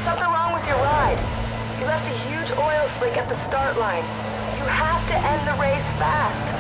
something wrong with your ride. You left a huge oil slick at the start line. You have to end the race fast.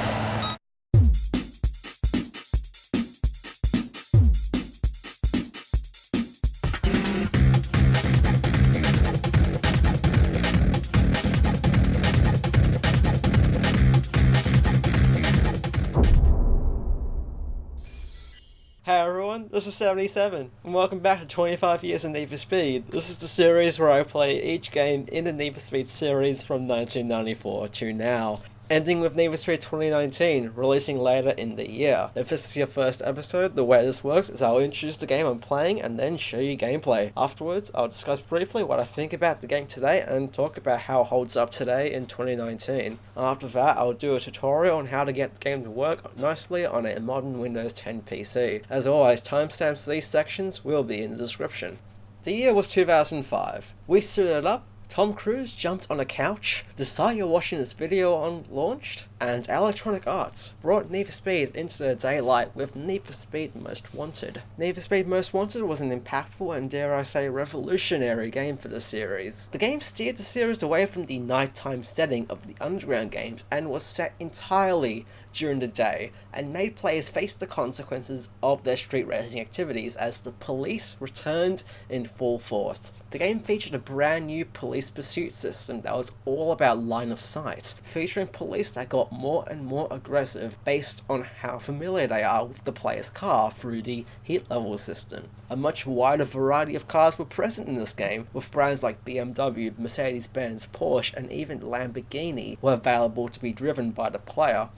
Hey everyone, this is 77, and welcome back to 25 Years of Need for Speed. This is the series where I play each game in the Need for Speed series from 1994 to now, ending with Need for Speed 2019, releasing later in the year. If this is your first episode, the way this works is I'll introduce the game I'm playing and then show you gameplay. Afterwards, I'll discuss briefly what I think about the game today and talk about how it holds up today in 2019. After that, I'll do a tutorial on how to get the game to work nicely on a modern Windows 10 PC. As always, timestamps for these sections will be in the description. The year was 2005. We suited up, Tom Cruise jumped on a couch, the site you're watching this video on launched, and Electronic Arts brought Need for Speed into the daylight with Need for Speed Most Wanted. Need for Speed Most Wanted was an impactful and, dare I say, revolutionary game for the series. The game steered the series away from the nighttime setting of the Underground games and was set entirely during the day, and made players face the consequences of their street racing activities as the police returned in full force. The game featured a brand new police pursuit system that was all about line of sight, featuring police that got more and more aggressive based on how familiar they are with the player's car through the heat level system. A much wider variety of cars were present in this game, with brands like BMW, Mercedes-Benz, Porsche, and even Lamborghini were available to be driven by the player.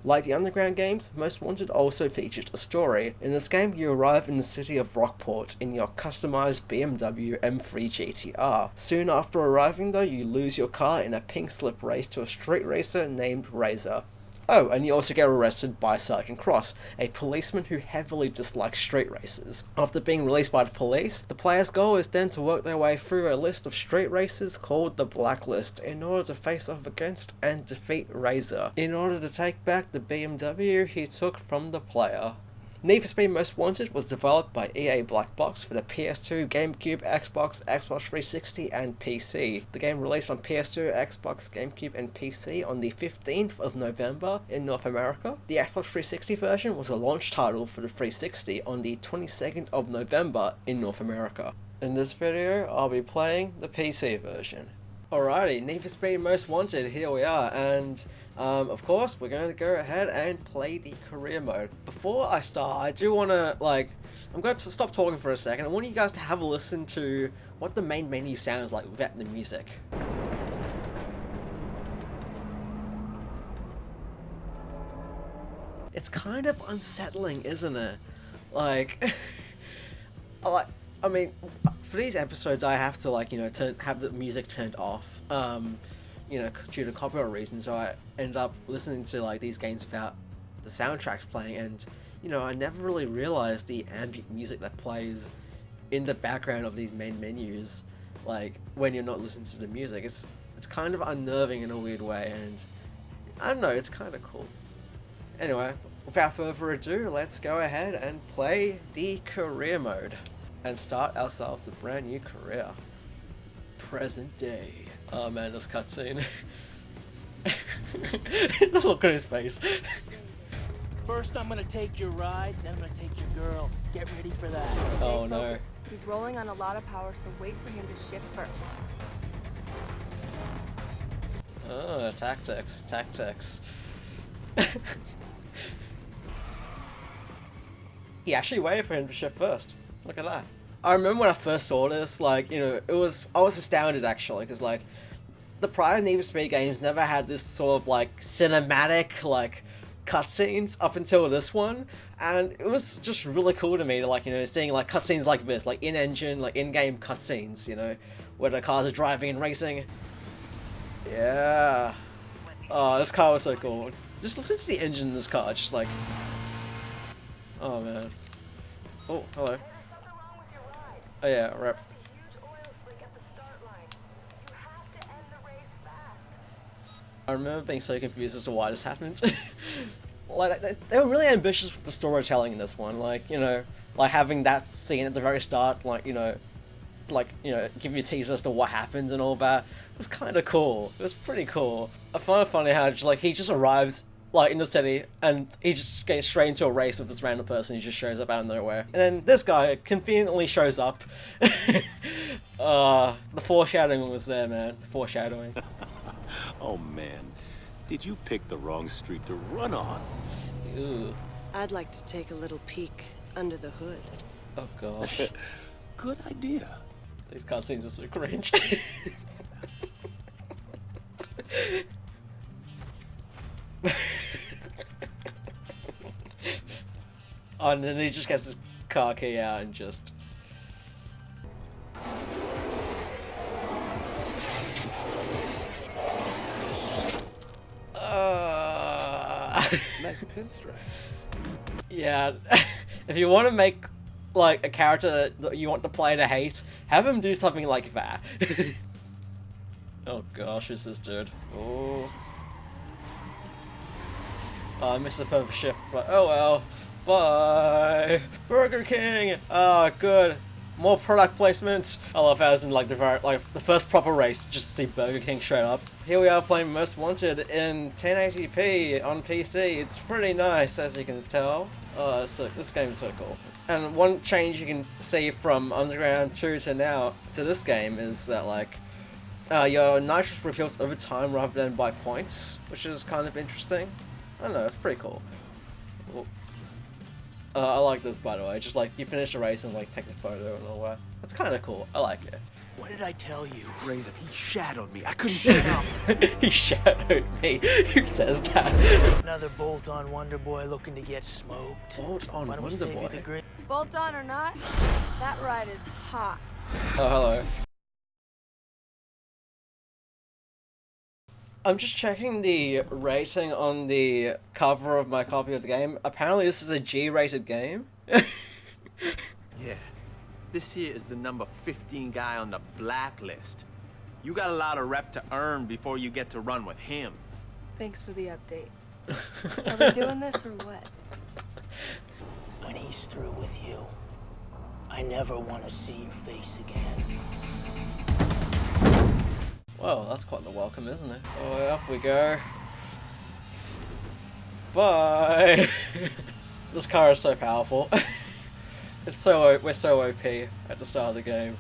Like the Underground games, Most Wanted also featured a story. In this game, you arrive in the city of Rockport in your customized BMW M3 GTR. Soon after arriving though, you lose your car in a pink slip race to a street racer named Razor. Oh, and you also get arrested by Sergeant Cross, a policeman who heavily dislikes street races. After being released by the police, the player's goal is then to work their way through a list of street racers called the Blacklist in order to face off against and defeat Razor, in order to take back the BMW he took from the player. Need for Speed Most Wanted was developed by EA Black Box for the PS2, GameCube, Xbox, Xbox 360 and PC. The game released on PS2, Xbox, GameCube and PC on the 15th of November in North America. The Xbox 360 version was a launch title for the 360 on the 22nd of November in North America. In this video, I'll be playing the PC version. Alrighty, Need for Speed Most Wanted, here we are, and of course we're going to go ahead and play the career mode. Before I start, I do want to, I'm going to stop talking for a second. I want you guys to have a listen to what the main menu sounds like without the music. It's kind of unsettling, isn't it? I mean, for these episodes, I have to have the music turned off, due to copyright reasons. So I ended up listening to these games without the soundtracks playing, and I never really realized the ambient music that plays in the background of these main menus, when you're not listening to the music. It's kind of unnerving in a weird way, and I don't know, it's kind of cool. Anyway, without further ado, let's go ahead and play the career mode and start ourselves a brand new career. Present day. Oh man, this cutscene. The look on his face. First I'm gonna take your ride, then I'm gonna take your girl. Get ready for that. Oh no. He's rolling on a lot of power, so wait for him to shift first. Oh, tactics. He actually waited for him to shift first. Look at that. I remember when I first saw this, I was astounded actually, because the prior Need for Speed games never had this sort of cinematic cutscenes up until this one, and it was just really cool to me to seeing cutscenes like this, in-engine, in-game cutscenes, where the cars are driving and racing. Yeah. Oh, this car was so cool. Just listen to the engine in this car, just oh man. Oh, hello. Oh yeah, rep. I remember being so confused as to why this happened. They were really ambitious with the storytelling in this one, having that scene at the very start, like, you know, give you teasers as to what happens and all that. It was kind of cool. It was pretty cool. I find it funny how just, like, he just arrives like in the city and he just gets straight into a race with this random person who just shows up out of nowhere. And then this guy conveniently shows up. The foreshadowing was there, man. Foreshadowing. Oh man, did you pick the wrong street to run on? Ooh. I'd like to take a little peek under the hood. Oh gosh. Good idea. These cutscenes were so cringe. Oh, and then he just gets his car key out and just... Nice pinstripe. Yeah, if you want to make like a character that you want the player to hate, have him do something like that. Oh gosh, who's this dude? Oh, I missed the perfect shift, but oh well. Bye, Burger King. Ah, good. More product placements. I love how it's in like the first proper race, just to see Burger King straight up. Here we are playing Most Wanted in 1080p on PC. It's pretty nice, as you can tell. Oh, this game is so cool. And one change you can see from Underground 2 to now to this game is that like your nitrous refills over time rather than by points, which is kind of interesting. I don't know, it's pretty cool. I like this, by the way. Just like you finish the race and like take the photo and all that. That's kind of cool. I like it. What did I tell you? Razor, he shadowed me. I couldn't shut up. He shadowed me. Who says that? Another bolt-on Wonder Boy looking to get smoked. Bolt-on Why don't we Wonder save you Boy? the green? Bolt on or not, that ride is hot. Oh, hello. I'm just checking the rating on the cover of my copy of the game. Apparently this is a G-rated game. Yeah. This here is the number 15 guy on the blacklist. You got a lot of rep to earn before you get to run with him. Thanks for the update. Are we doing this or what? When he's through with you, I never want to see your face again. Well, that's quite the welcome, isn't it? Oh, off we go. Bye! This car is so powerful. We're so OP at the start of the game.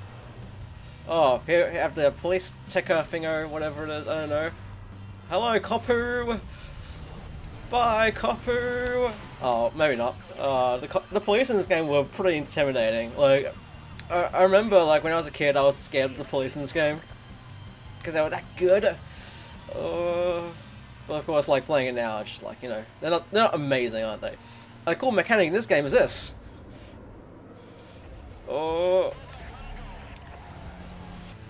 Oh, here we have the police ticker thingo, whatever it is, I don't know. Hello, Kopu! Bye, Kopu! Oh, maybe not. The police in this game were pretty intimidating. Like, I remember, like, when I was a kid, I was scared of the police in this game. Because they were that good. But of course, like, playing it now, it's just like, you know, they're not amazing, aren't they? A cool mechanic in this game is this. Oh.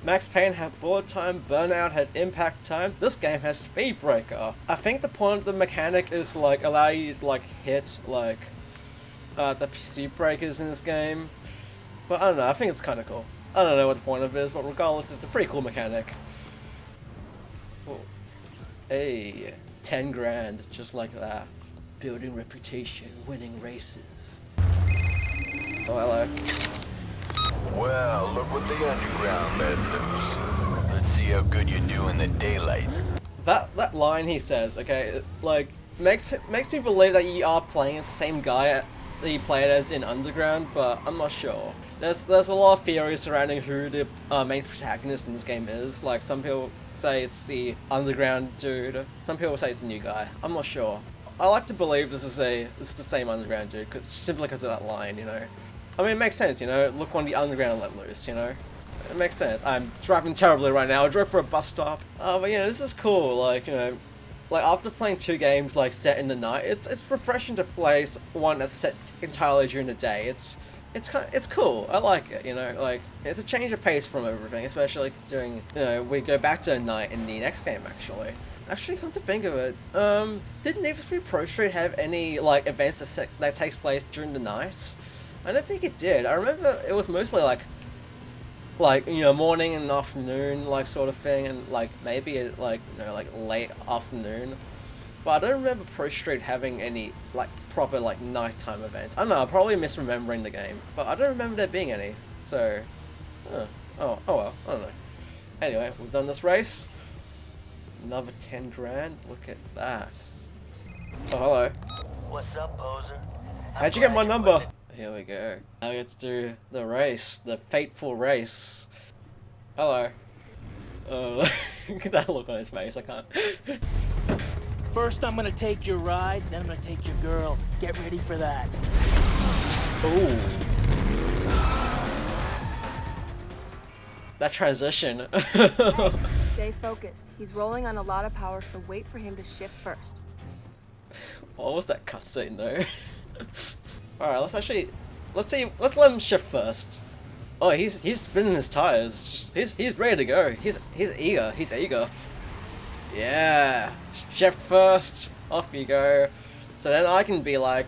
Max Payne had bullet time, Burnout had impact time. This game has speed breaker. I think the point of the mechanic is to like allow you to like hit like the speed breakers in this game. But I don't know, I think it's kind of cool. I don't know what the point of it is, but regardless, it's a pretty cool mechanic. Oh. Hey, 10 grand, just like that. Building reputation, winning races. Oh, hello. Well, look what the underground let loose. Let's see how good you do in the daylight. That line he says, okay, like makes me believe that you are playing as the same guy that you played as in Underground, but I'm not sure. There's a lot of theories surrounding who the main protagonist in this game is. Like some people say it's the Underground dude, some people say it's the new guy. I'm not sure. I like to believe this is the same Underground dude, simply because of that line, you know. I mean, it makes sense, you know. Look when the Underground let loose, you know. It makes sense. I'm driving terribly right now. I drove for a bus stop. But you know, this is cool. Like, you know, like after playing 2 games like set in the night, it's refreshing to play one that's set entirely during the day. It's cool. I like it. You know, like it's a change of pace from everything, especially considering you know we go back to night in the next game actually. Actually, come to think of it, did Need for Speed Pro Street have any like events that takes place during the night? I don't think it did. I remember it was mostly like you know morning and afternoon like sort of thing, and like maybe like you know like late afternoon. But I don't remember Pro Street having any like proper like nighttime events. I don't know. I'm probably misremembering the game, but I don't remember there being any. So, Oh well, I don't know. Anyway, we've done this race. Another 10 grand. Look at that. Oh, hello. What's up, poser? How'd you get my number? Here we go. Now we get to do the race, the fateful race. Hello. Oh, look at that look on his face. I can't. First, I'm gonna take your ride, then I'm gonna take your girl. Get ready for that. Ooh. That transition. Stay focused. He's rolling on a lot of power, so wait for him to shift first. What was that cutscene though? Alright, let's let him shift first. Oh, he's spinning his tires. He's ready to go. He's eager. Yeah. Shift first. Off you go. So then I can be like,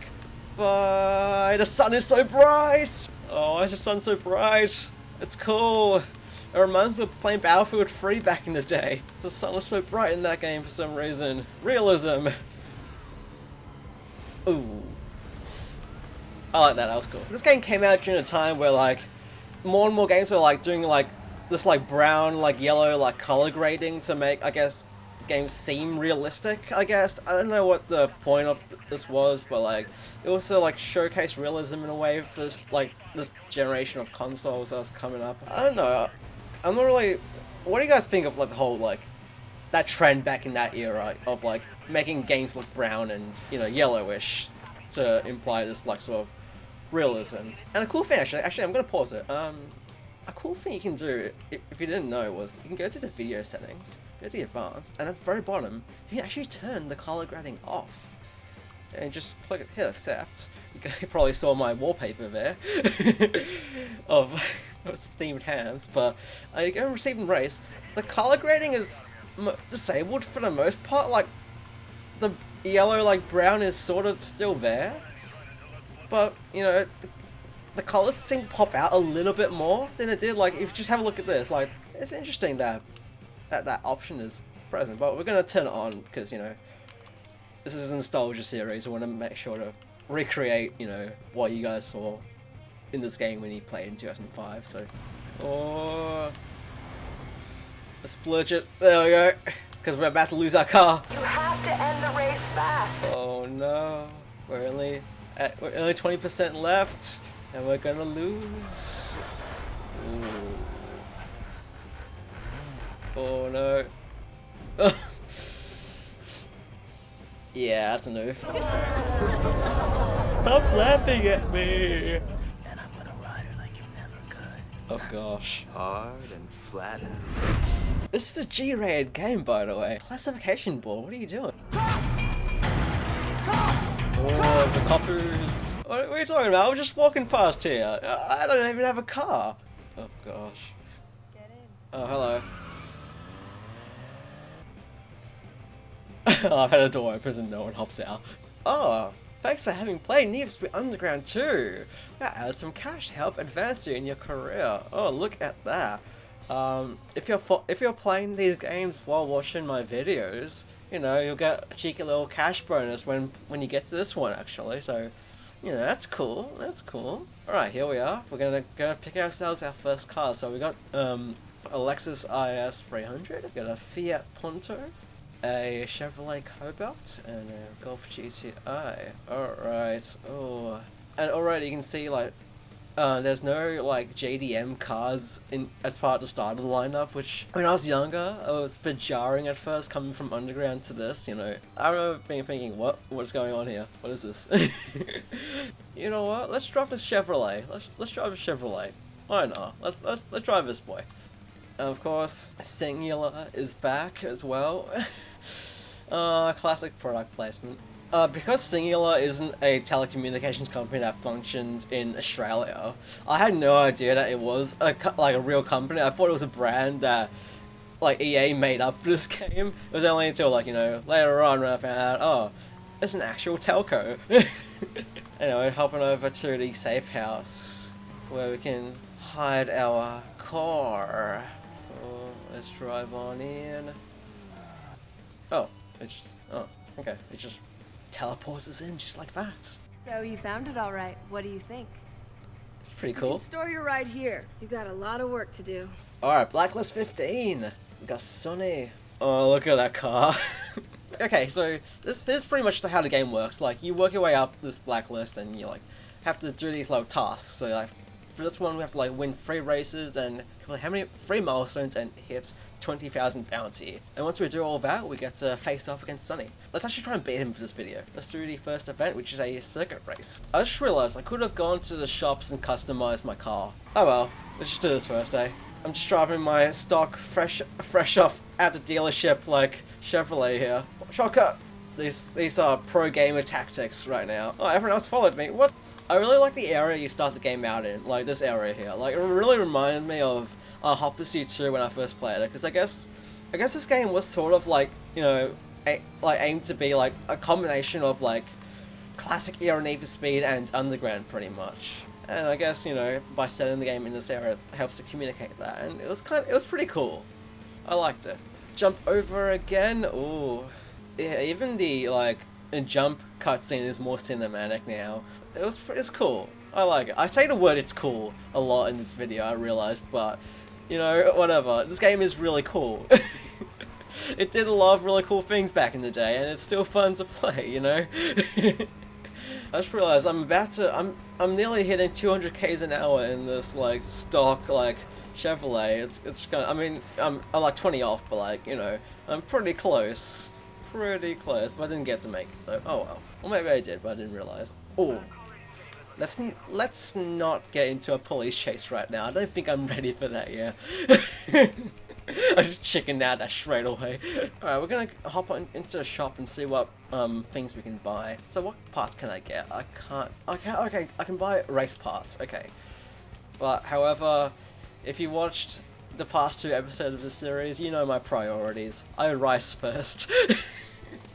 bye. The sun is so bright. Oh, why is the sun so bright? It's cool. It reminds me of playing Battlefield 3 back in the day. The sun was so bright in that game for some reason. Realism. Ooh. I like that, that was cool. This game came out during a time where like more and more games were like doing like this like brown, like yellow, like color grading to make, I guess, games seem realistic, I guess. I don't know what the point of this was, but like it also like showcased realism in a way for this like this generation of consoles that was coming up. I don't know. I'm not really. What do you guys think of like the whole like that trend back in that era of like making games look brown and, you know, yellowish to imply this like sort of realism? And a cool thing actually I'm gonna pause it. A cool thing you can do if you didn't know was you can go to the video settings, go to the advanced, and at the very bottom you can actually turn the color grading off. And just click hit accept. You probably saw my wallpaper there of themed hams, but you go and receive and race. The color grading is disabled for the most part. Like the yellow, like brown, is sort of still there, but you know the colors seem to pop out a little bit more than it did. Like if you just have a look at this, like it's interesting that that option is present, but we're gonna turn it on because, you know, this is a nostalgia series. I want to make sure to recreate, you know, what you guys saw in this game when you played in 2005. So, oh, let's splurge it. There we go. Because we're about to lose our car. You have to end the race fast. Oh no, we're only 20% left, and we're gonna lose. Ooh. Oh no. Yeah, that's a noof. Stop laughing at me! And I'm gonna ride her like you never could. Oh gosh. Hard and flat. This is a G-rated game, by the way. Classification board, what are you doing? Oh, the coppers. What are you talking about? I was just walking past here. I don't even have a car. Oh gosh. Get in. Oh, hello. I've had a door open and no one hops out. Oh, thanks for having played Need for Speed Underground 2. That added some cash to help advance you in your career. Oh, look at that. If you're playing these games while watching my videos, you know, you'll get a cheeky little cash bonus when you get to this one, actually. So, you know, that's cool. That's cool. All right, here we are. We're gonna pick ourselves our first car. So we got a Lexus IS 300. We got a Fiat Punto, a Chevrolet Cobalt, and a Golf GTI. Alright, oh. And already you can see, like, there's no, like, JDM cars as part of the start of the lineup, which, when I was younger, it was a bit jarring at first, coming from Underground to this, you know. I remember being thinking, what's going on here? What is this? You know what? Let's drive the Chevrolet. Let's drive a Chevrolet. Why not? Let's drive this boy. And of course, Singular is back as well. Classic product placement. Because Singular isn't a telecommunications company that functioned in Australia, I had no idea that it was a real company. I thought it was a brand that like EA made up for this game. It was only until, like, you know, later on when I found out, oh, it's an actual telco. Anyway, hopping over to the safe house where we can hide our car. Oh, let's drive on in. Oh, okay. It just teleports us in just like that. So you found it all right. What do you think? It's pretty You cool. can store your ride here. You got a lot of work to do. Alright, Blacklist 15. We got Sonny. Oh, look at that car. Okay, so this is pretty much how the game works. Like, you work your way up this blacklist and you, like, have to do these little tasks. So, like, for this one, we have to, like, win 3 races and how many 3 milestones and hit 20,000 bounty. And once we do all that, we get to face off against Sonny. Let's actually try and beat him for this video. Let's do the first event, which is a circuit race. I just realized I could have gone to the shops and customized my car. Oh well, let's just do this first, eh? I'm just driving my stock, fresh off at the dealership, like Chevrolet here. Shortcut! These are pro gamer tactics right now. Oh, everyone else followed me. What? I really like the area you start the game out in, like this area here. Like, it really reminded me of Hot Pursuit 2 when I first played it, because I guess this game was sort of like, you know, like aimed to be like a combination of like classic era Need for Speed and Underground, pretty much. And I guess, you know, by setting the game in this area, it helps to communicate that, and it was pretty cool. I liked it. Jump over again. Ooh, yeah. Even the like jump cutscene is more cinematic now. It's cool. I like it. I say the word "it's cool" a lot in this video. I realized, but you know, whatever. This game is really cool. It did a lot of really cool things back in the day, and it's still fun to play. You know. I just realized I'm nearly hitting 200 k's an hour in this like stock like Chevrolet. It's kind of, I mean, I'm like 20 off, but like, you know, I'm pretty close, but I didn't get to make it though. Oh well. Well, maybe I did, but I didn't realize. Oh, let's not get into a police chase right now. I don't think I'm ready for that yet. I just chickened out that straight away. Alright, we're gonna hop into a shop and see what things we can buy. So what parts can I get? Okay, I can buy race parts, okay. But however, if you watched the past 2 episodes of the series, you know my priorities. I rice first.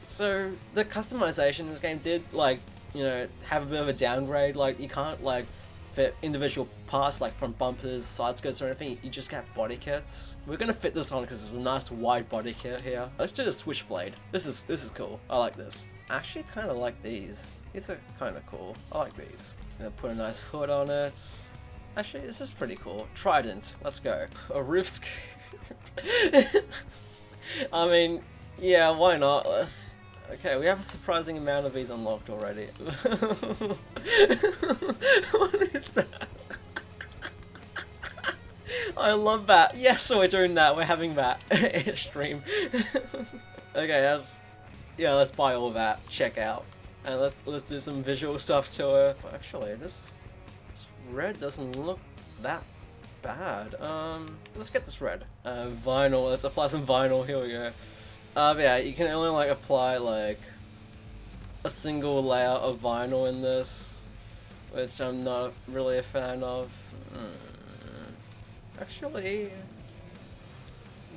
So the customization in this game did, like, you know, have a bit of a downgrade. Like, you can't like fit individual parts like front bumpers, side skirts or anything. You just get body kits. We're gonna fit this on because it's a nice wide body kit here. Let's do the switchblade. This is cool. I like this. I actually kind of like these. These are kind of cool. I like these. Gonna put a nice hood on it. Actually, this is pretty cool. Trident. Let's go. A roof scoop. I mean, yeah, why not? Okay, we have a surprising amount of these unlocked already. What is that? I love that. Yes, so we're doing that. We're having that airstream. Okay, let's buy all that. Check out, and let's do some visual stuff to it. Actually, this red doesn't look that bad. Let's get this red. Vinyl. Let's apply some vinyl. Here we go. Yeah, you can only like apply like a single layer of vinyl in this, which I'm not really a fan of. Actually,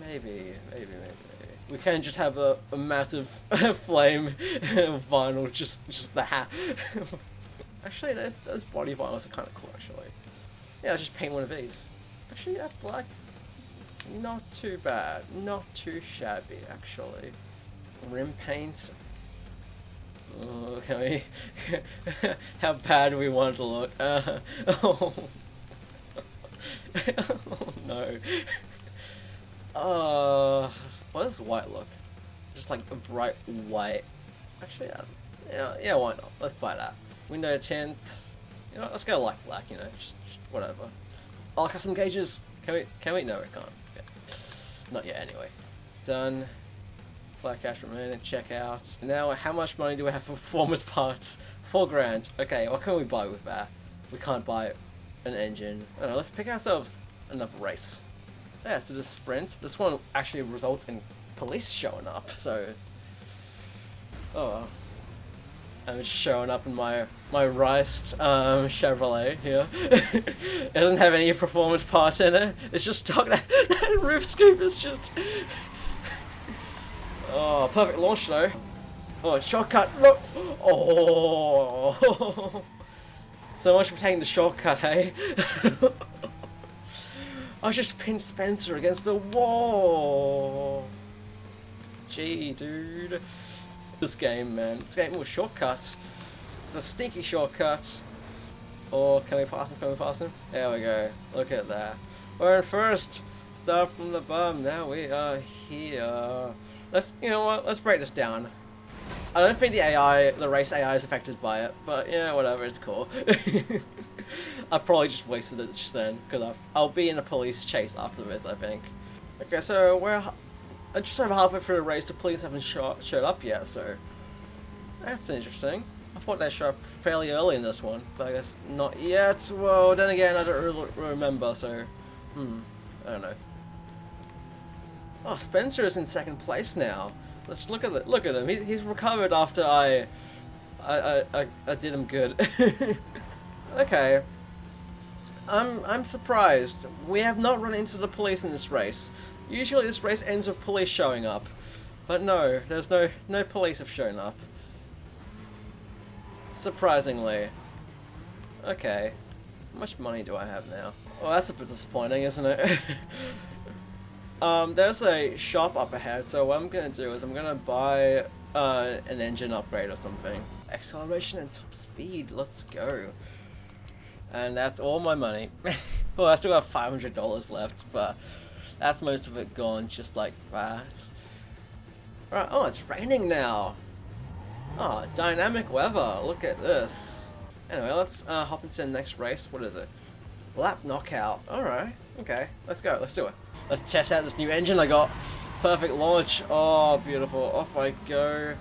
maybe. We can't just have a massive flame of vinyl, just that. Actually, those body vinyls are kind of cool. Actually, yeah, I'll just paint one of these. Actually, that black. Not too bad, not too shabby actually. Rim paint. Oh, can we? How bad do we want it to look? Oh. Oh no. What does white look? Just like a bright white. Actually, yeah, why not? Let's buy that. Window tint. You know, let's go like black. You know, just whatever. Oh, custom gauges. Can we? No, we can't. Not yet, anyway. Done. Black cash remaining. Check out. Now, how much money do we have for performance parts? 4 grand. Okay, what can we buy with that? We can't buy an engine. I don't know, let's pick ourselves another race. Yeah, so the sprint. This one actually results in police showing up, so. Oh well. I'm just showing up in my riced Chevrolet here. It doesn't have any performance parts in it. It's just stock. That roof scoop is just. Oh, perfect launch though. Oh, shortcut. Look. Oh. So much for taking the shortcut, hey. I just pinned Spencer against the wall. Gee, dude. This game, man. This game with shortcuts. It's a stinky shortcut. Or can we pass him? Can we pass him? There we go. Look at that. We're in first. Start from the bottom. Now we are here. You know what? Let's break this down. I don't think the race AI is affected by it, but yeah, whatever. It's cool. I probably just wasted it just then because I'll be in a police chase after this, I think. Okay, so we're just over halfway through the race. The police haven't showed up yet, so that's interesting. I thought they'd show up fairly early in this one, but I guess not yet. Well, then again, I don't really remember, so I don't know. Oh, Spencer is in second place now. Let's look at it. Look at him. He's recovered after I did him good. Okay. I'm surprised. We have not run into the police in this race. Usually this race ends with police showing up, but no, there's no police have shown up. Surprisingly. Okay. How much money do I have now? Well, that's a bit disappointing, isn't it? There's a shop up ahead, so what I'm gonna do is I'm gonna buy an engine upgrade or something. Acceleration and top speed, let's go. And that's all my money. Well, I still have $500 left, but that's most of it gone just like that. Alright, oh, it's raining now. Oh, dynamic weather, look at this. Anyway, let's hop into the next race. What is it? Lap knockout. Alright, okay, let's go, let's do it. Let's test out this new engine I got. Perfect launch. Oh, beautiful. Off I go.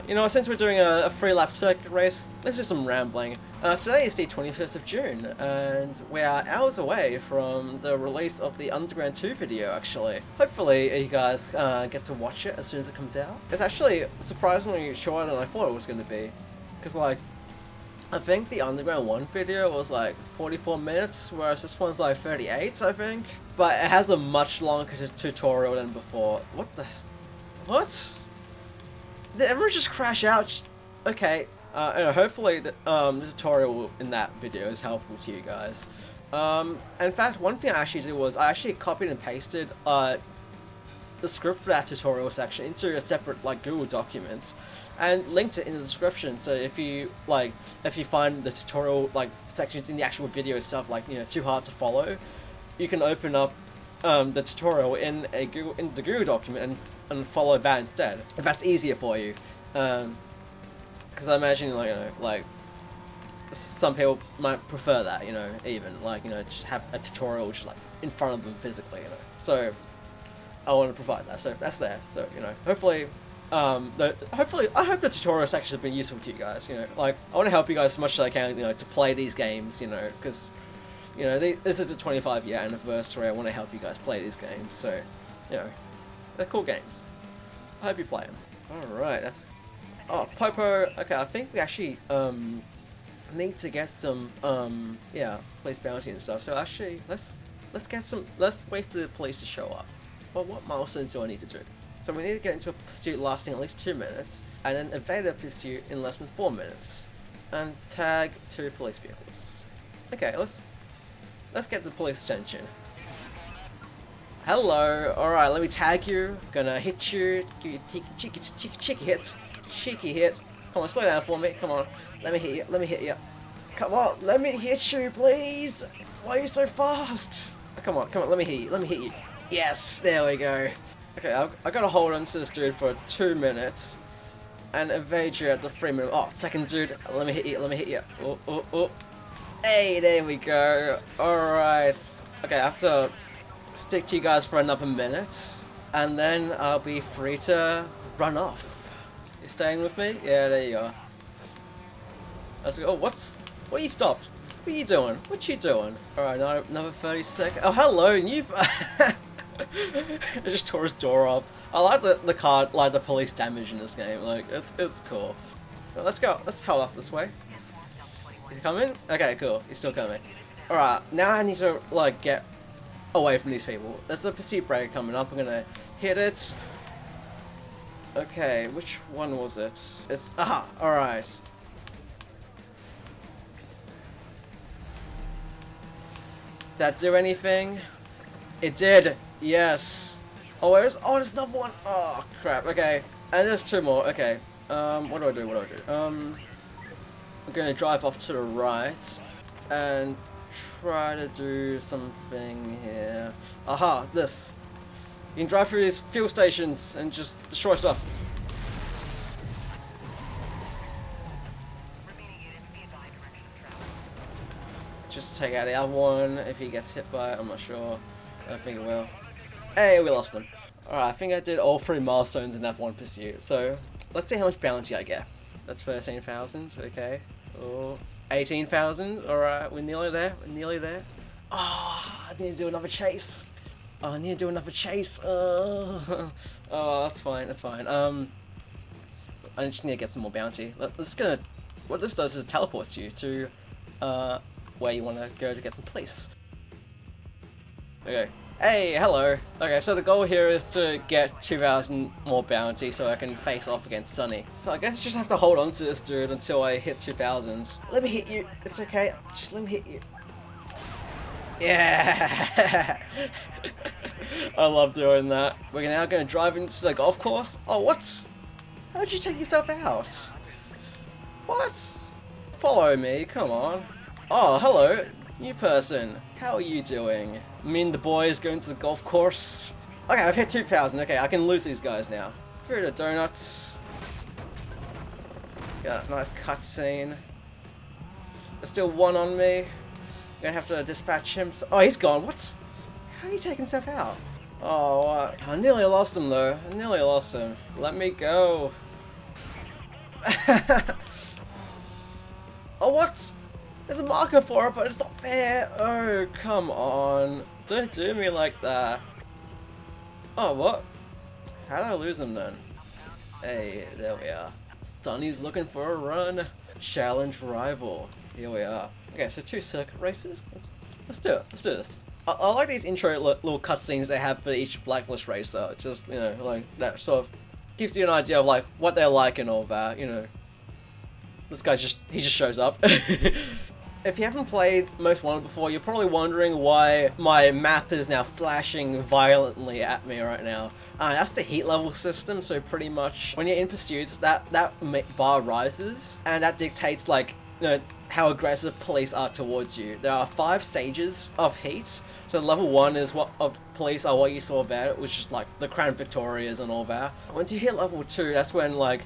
You know, since we're doing a free lap circuit race, let's do some rambling. Today is the 21st of June, and we are hours away from the release of the Underground 2 video, actually. Hopefully, you guys get to watch it as soon as it comes out. It's actually surprisingly shorter than I thought it was going to be. Because, like, I think the Underground 1 video was like 44 minutes, whereas this one's like 38, I think. But it has a much longer tutorial than before. What the... What? Did everyone just crash out? Okay. Hopefully the tutorial in that video is helpful to you guys. In fact, one thing I actually did was I actually copied and pasted the script for that tutorial section into a separate like Google Documents and linked it in the description. So if you find the tutorial like sections in the actual video itself like too hard to follow, you can open up the tutorial in the Google document and follow that instead, if that's easier for you. Because I imagine like some people might prefer that, even just have a tutorial just like in front of them physically, So I want to provide that, so that's there. So hopefully, I hope the tutorial section has been useful to you guys. Like I want to help you guys as much as I can, to play these games, because this is a 25-year anniversary. I want to help you guys play these games, so they're cool games. I hope you play them. All right, that's. Oh, Popo. Okay, I think we actually need to get some police bounty and stuff. So actually, let's wait for the police to show up. Well, what milestones do I need to do? So we need to get into a pursuit lasting at least 2 minutes, and then evade a pursuit in less than 4 minutes, and tag 2 police vehicles. Okay, let's get the police attention. Hello. All right, let me tag you. Gonna hit you. Give you a cheeky hit. Cheeky hit. Come on, slow down for me. Come on. Let me hit you. Let me hit you. Come on, let me hit you, please. Why are you so fast? Oh, come on. Let me hit you. Let me hit you. Yes, there we go. Okay, I gotta hold on to this dude for 2 minutes and evade you at the 3 minute. Oh, second dude. Let me hit you. Let me hit you. Oh. Hey, there we go. All right. Okay, I have to stick to you guys for another minute, and then I'll be free to run off. You staying with me? Yeah, there you are. Let's go. Oh, what are you stopped? What are you doing? What you doing? Alright, another 30 seconds. Oh, hello, you. I just tore his door off. I like the card, like the police damage in this game. Like, it's cool. Well, let's go. Let's hold off this way. Is he coming? Okay, cool. He's still coming. Alright, now I need to, like, get away from these people. There's a pursuit break coming up. I'm gonna hit it. Okay, which one was it? It's alright. That do anything? It did. Yes. Oh, there's another one. Oh crap. Okay, and there's 2 more. Okay. What do I do? I'm gonna drive off to the right. and try to do something here. Aha, this. You can drive through these fuel stations and just destroy stuff. Just take out the other one if he gets hit by it, I'm not sure. I don't think it will. Hey, we lost him. Alright, I think I did all 3 milestones in that one pursuit. So, let's see how much bounty I get. That's 13,000, okay. Oh, 18,000, alright, we're nearly there, we're nearly there. Oh, I need to do another chase. Oh, I need to do another chase. Oh, that's fine, that's fine. I just need to get some more bounty. What this does is it teleports you to, where you want to go to get some police. Okay. Hey, hello. Okay, so the goal here is to get 2,000 more bounty so I can face off against Sonny. So I guess I just have to hold on to this dude until I hit 2,000. Let me hit you. It's okay. Just let me hit you. Yeah! I love doing that. We're now going to drive into the golf course. Oh, what? How'd you take yourself out? What? Follow me, come on. Oh, hello, new person. How are you doing? Me and the boys going to the golf course. Okay, I've hit 2,000. Okay, I can lose these guys now. Through the donuts. Got a nice cutscene. There's still one on me. I'm gonna have to dispatch him. Oh, he's gone. What? How did he take himself out? Oh, I nearly lost him though. I nearly lost him. Let me go. Oh, what? There's a marker for it, but it's not fair. Oh, come on. Don't do me like that. Oh, what? How did I lose him then? Hey, there we are. Sonny's looking for a run. Challenge rival. Here we are. Okay, so 2 circuit races. Let's do it. Let's do this. I like these intro little cutscenes they have for each Blacklist racer. Just, you know, like that sort of gives you an idea of like what they're like and all that. You know, this guy just shows up. If you haven't played Most Wanted before, you're probably wondering why my map is now flashing violently at me right now. That's the heat level system, so pretty much when you're in pursuits, that bar rises, and that dictates like, you know, how aggressive police are towards you. There are 5 stages of heat. So level 1 is what of police are what you saw there, which is like the Crown Victorias and all that. Once you hit level 2, that's when like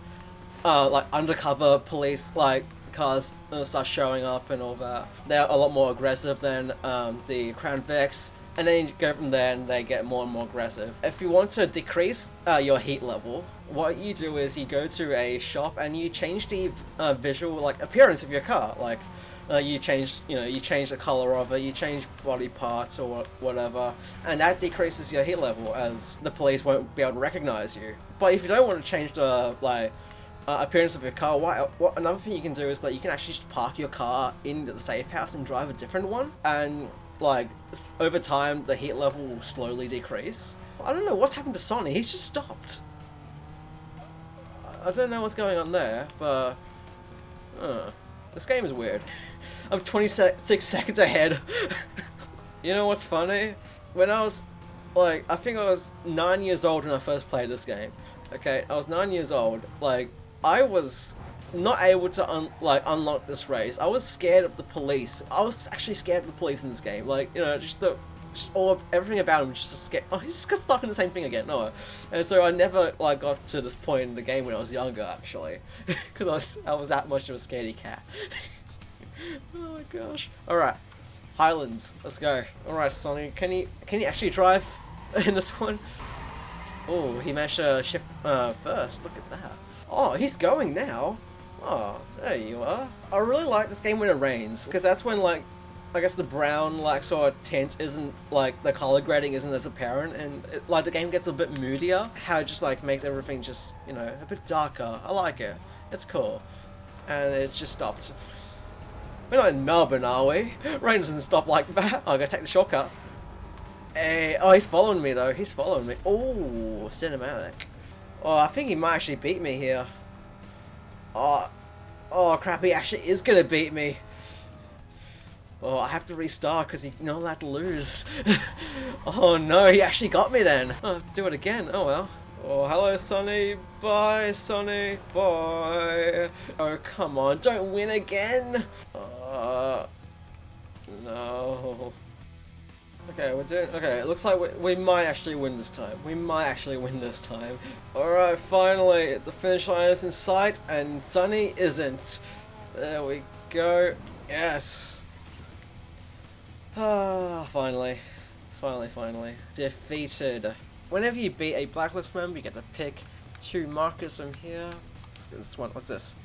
undercover police like cars start showing up and all that. They're a lot more aggressive than the Crown Vics, and then you go from there and they get more and more aggressive. If you want to decrease your heat level, what you do is you go to a shop and you change the visual like appearance of your car. Like you change the color of it, you change body parts or whatever, and that decreases your heat level as the police won't be able to recognize you. But if you don't want to change the appearance of your car, what another thing you can do is that you can actually just park your car in the safe house and drive a different one, and like over time the heat level will slowly decrease. I don't know what's happened to Sonny. He's just stopped. I don't know what's going on there, but this game is weird. I'm 26 seconds ahead. You know what's funny? When I was like, I think I was 9 years old when I first played this game. Okay, I was 9 years old. Like, I was not able to unlock this race. I was scared of the police. I was actually scared of the police in this game. Like, you know, everything about him was just scared. Oh, he's just got stuck in the same thing again. No, and so I never like got to this point in the game when I was younger, actually, because I was that much of a scaredy cat. Oh my gosh! All right, Highlands, let's go. All right, Sonny, can you actually drive in this one? Oh, he managed to shift first. Look at that. Oh, he's going now. Oh, there you are. I really like this game when it rains, because that's when, like, I guess the brown, like, sort of tint isn't, like, the color grading isn't as apparent, and, like, the game gets a bit moodier. How it just, like, makes everything just, you know, a bit darker. I like it. It's cool. And it's just stopped. We're not in Melbourne, are we? Rain doesn't stop like that. I'm gonna take the shortcut. Hey, oh, he's following me, though. He's following me. Oh, cinematic. Oh, I think he might actually beat me here. Oh, crap, he actually is gonna beat me. Oh, I have to restart because he's not allowed to lose. Oh no, he actually got me then. Oh, do it again. Oh well. Oh, hello, Sonny. Bye, Sonny. Bye. Oh, come on. Don't win again. No. Okay, we're doing. Okay, it looks like we might actually win this time. We might actually win this time. Alright, finally, the finish line is in sight, and Sunny isn't. There we go. Yes. Ah, finally. Finally. Defeated. Whenever you beat a Blacklist member, you get to pick 2 markers from here. This one, what's this?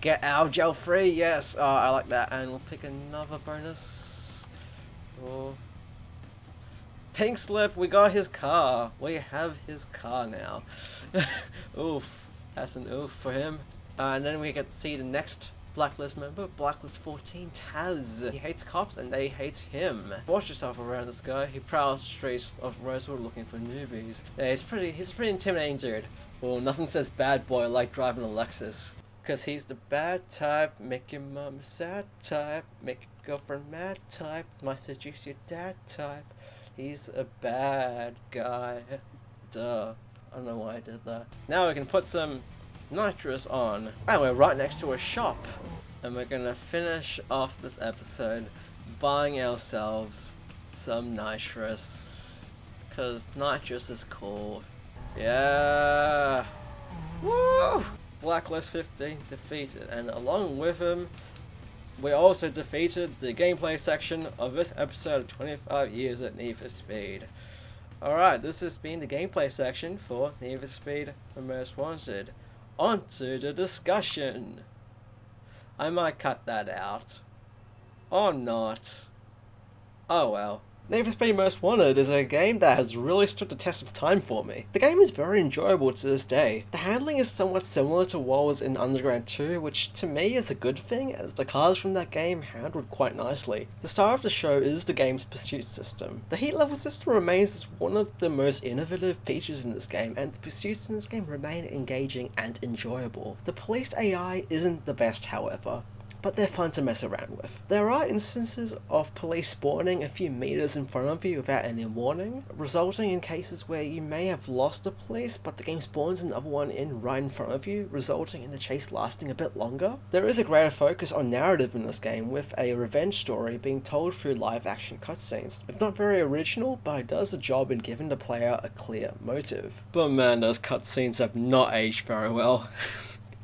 Get out of jail free, yes. Oh, I like that. And we'll pick another bonus. Oh. Pink slip, we got his car. We have his car now. Oof. That's an oof for him. And then we get to see the next Blacklist member, Blacklist 14, Taz. He hates cops and they hate him. Watch yourself around this guy. He prowls the streets of Rosewood looking for newbies. Yeah, he's a pretty intimidating dude. Well, nothing says bad boy like driving a Lexus. Cause he's the bad type, make your mom sad type, make your girlfriend mad type, might seduce your dad type. He's a bad guy. Duh. I don't know why I did that. Now we can put some nitrous on. And we're right next to a shop. And we're gonna finish off this episode buying ourselves some nitrous. Cause nitrous is cool. Yeah. Woo! Blacklist 15 defeated, and along with him, we also defeated the gameplay section of this episode of 25 Years at Need for Speed. Alright, this has been the gameplay section for Need for Speed The Most Wanted. On to the discussion. I might cut that out. Or not. Oh well. Need for Speed Most Wanted is a game that has really stood the test of time for me. The game is very enjoyable to this day. The handling is somewhat similar to what was in Underground 2, which to me is a good thing, as the cars from that game handled quite nicely. The star of the show is the game's pursuit system. The heat level system remains as one of the most innovative features in this game, and the pursuits in this game remain engaging and enjoyable. The police AI isn't the best, however, but they're fun to mess around with. There are instances of police spawning a few meters in front of you without any warning, resulting in cases where you may have lost the police, but the game spawns another one in right in front of you, resulting in the chase lasting a bit longer. There is a greater focus on narrative in this game, with a revenge story being told through live action cutscenes. It's not very original, but it does the job in giving the player a clear motive. But man, those cutscenes have not aged very well.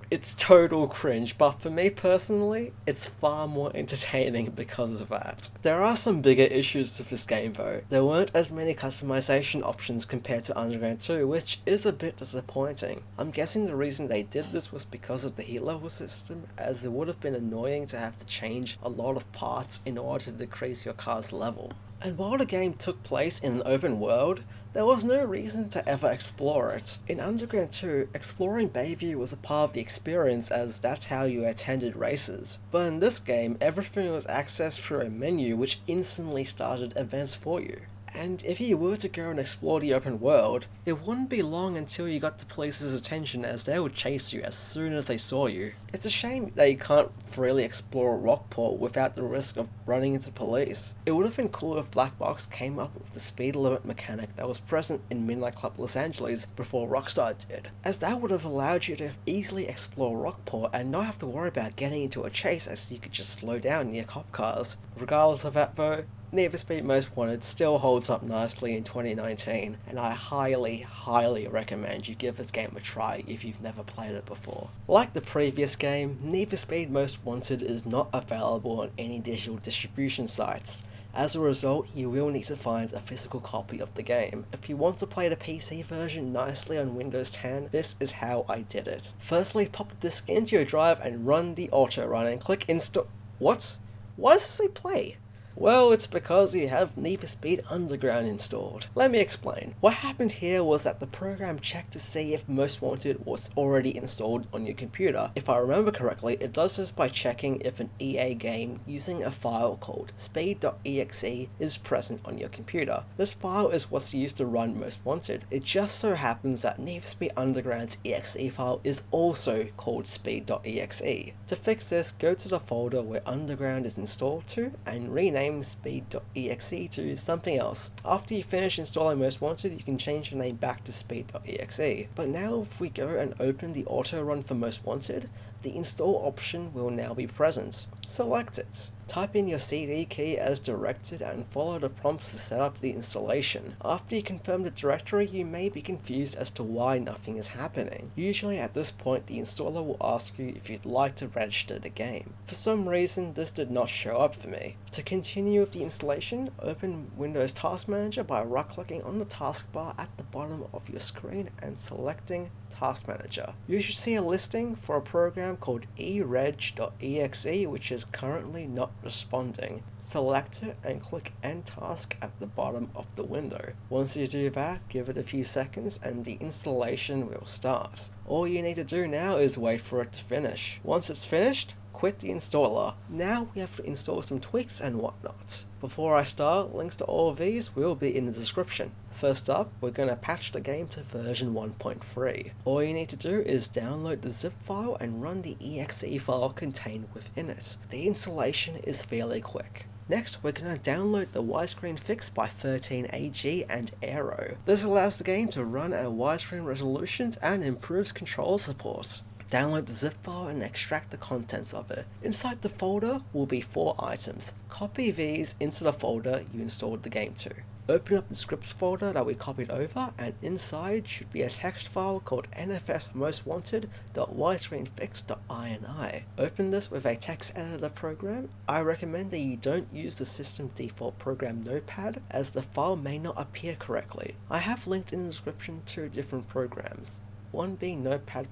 It's total cringe, but for me personally, it's far more entertaining because of that. There are some bigger issues with this game though. There weren't as many customization options compared to Underground 2, which is a bit disappointing. I'm guessing the reason they did this was because of the heat level system, as it would have been annoying to have to change a lot of parts in order to decrease your car's level. And while the game took place in an open world, there was no reason to ever explore it. In Underground 2, exploring Bayview was a part of the experience, as that's how you attended races. But in this game, everything was accessed through a menu which instantly started events for you. And if you were to go and explore the open world, it wouldn't be long until you got the police's attention, as they would chase you as soon as they saw you. It's a shame that you can't freely explore Rockport without the risk of running into police. It would have been cool if Black Box came up with the speed limit mechanic that was present in Midnight Club Los Angeles before Rockstar did, as that would have allowed you to easily explore Rockport and not have to worry about getting into a chase, as you could just slow down near cop cars. Regardless of that though, Need for Speed Most Wanted still holds up nicely in 2019, and I highly recommend you give this game a try if you've never played it before. Like the previous game, Need for Speed Most Wanted is not available on any digital distribution sites. As a result, you will need to find a physical copy of the game. If you want to play the PC version nicely on Windows 10, this is how I did it. Firstly, pop the disc into your drive and run the auto run and click install. What? Why does it say play? Well, it's because you have Need for Speed Underground installed. Let me explain. What happened here was that the program checked to see if Most Wanted was already installed on your computer. If I remember correctly, it does this by checking if an EA game using a file called speed.exe is present on your computer. This file is what's used to run Most Wanted. It just so happens that Need for Speed Underground's exe file is also called speed.exe. To fix this, go to the folder where Underground is installed to and rename speed.exe to something else. After you finish installing Most Wanted, you can change the name back to speed.exe. But now if we go and open the auto run for Most Wanted, the install option will now be present. Select it. Type in your CD key as directed and follow the prompts to set up the installation. After you confirm the directory, you may be confused as to why nothing is happening. Usually at this point the installer will ask you if you'd like to register the game. For some reason this did not show up for me. To continue with the installation, open Windows Task Manager by right-clicking on the taskbar at the bottom of your screen and selecting Task Manager. You should see a listing for a program called ereg.exe which is currently not responding. Select it and click End Task at the bottom of the window. Once you do that, give it a few seconds and the installation will start. All you need to do now is wait for it to finish. Once it's finished, quit the installer. Now we have to install some tweaks and whatnot. Before I start, links to all of these will be in the description. First up, we're going to patch the game to version 1.3. All you need to do is download the zip file and run the exe file contained within it. The installation is fairly quick. Next, we're going to download the widescreen fix by 13AG and Aero. This allows the game to run at widescreen resolutions and improves controller support. Download the zip file and extract the contents of it. Inside the folder will be 4 items. Copy these into the folder you installed the game to. Open up the scripts folder that we copied over, and inside should be a text file called nfsmostwanted.widescreenfix.ini. Open this with a text editor program. I recommend that you don't use the system default program Notepad as the file may not appear correctly. I have linked in the description 2 different programs. One being Notepad++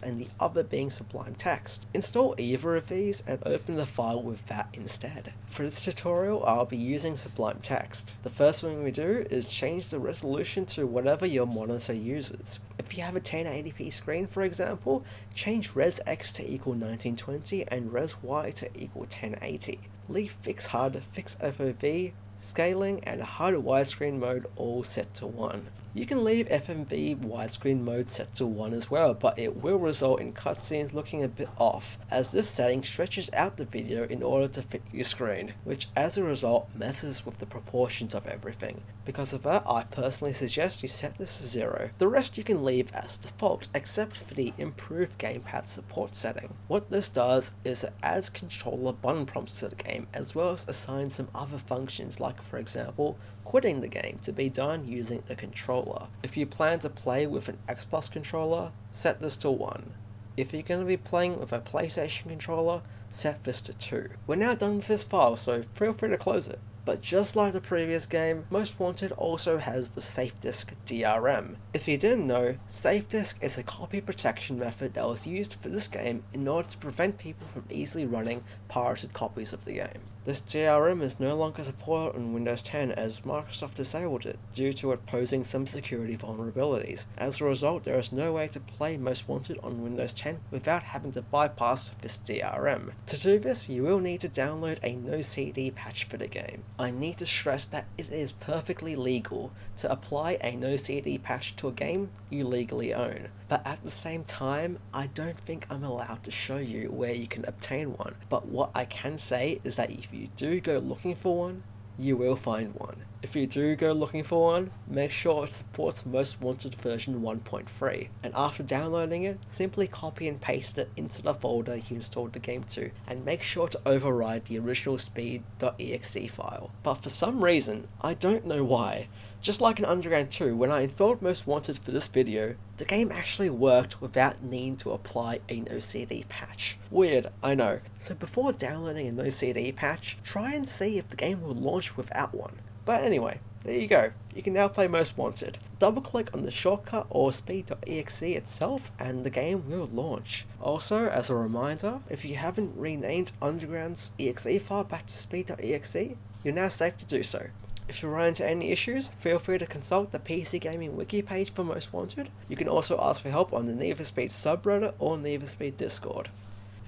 and the other being Sublime Text. Install either of these and open the file with that instead. For this tutorial I'll be using Sublime Text. The first thing we do is change the resolution to whatever your monitor uses. If you have a 1080p screen for example, change Res X to equal 1920 and Res Y to equal 1080. Leave Fix HUD, Fix FOV, Scaling and HUD widescreen mode all set to 1. You can leave FMV widescreen mode set to 1 as well, but it will result in cutscenes looking a bit off, as this setting stretches out the video in order to fit your screen, which as a result messes with the proportions of everything. Because of that, I personally suggest you set this to 0. The rest you can leave as default, except for the improved gamepad support setting. What this does is it adds controller button prompts to the game, as well as assigns some other functions like, for example, quitting the game to be done using a controller. If you plan to play with an Xbox controller, set this to 1. If you're going to be playing with a PlayStation controller, set this to 2. We're now done with this file, so feel free to close it. But just like the previous game, Most Wanted also has the Safe Disk DRM. If you didn't know, Safe Disk is a copy protection method that was used for this game in order to prevent people from easily running pirated copies of the game. This DRM is no longer supported on Windows 10 as Microsoft disabled it due to it posing some security vulnerabilities. As a result, there is no way to play Most Wanted on Windows 10 without having to bypass this DRM. To do this, you will need to download a no CD patch for the game. I need to stress that it is perfectly legal to apply a no CD patch to a game you legally own. But at the same time, I don't think I'm allowed to show you where you can obtain one. But what I can say is that if you do go looking for one, you will find one. If you do go looking for one, make sure it supports Most Wanted version 1.3, and after downloading it, simply copy and paste it into the folder you installed the game to, and make sure to override the original speed.exe file. But for some reason, I don't know why, just like in Underground 2, when I installed Most Wanted for this video, the game actually worked without needing to apply a no CD patch. Weird, I know. So before downloading a no CD patch, try and see if the game will launch without one. But anyway, there you go. You can now play Most Wanted. Double click on the shortcut or speed.exe itself and the game will launch. Also, as a reminder, if you haven't renamed Underground's exe file back to speed.exe, you're now safe to do so. If you run into any issues, feel free to consult the PCGamingWiki Page for Most Wanted. You can also ask for help on the Need for Speed subreddit or Need for Speed Discord.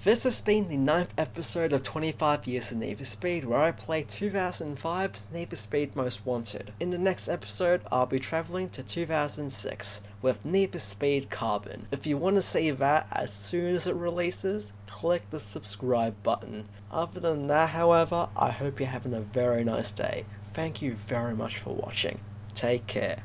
This has been the 9th episode of 25 Years of Need for Speed, where I play 2005's Need for Speed Most Wanted. In the next episode, I'll be travelling to 2006 with Need for Speed Carbon. If you want to see that as soon as it releases, click the subscribe button. Other than that, however, I hope you're having a very nice day. Thank you very much for watching. Take care.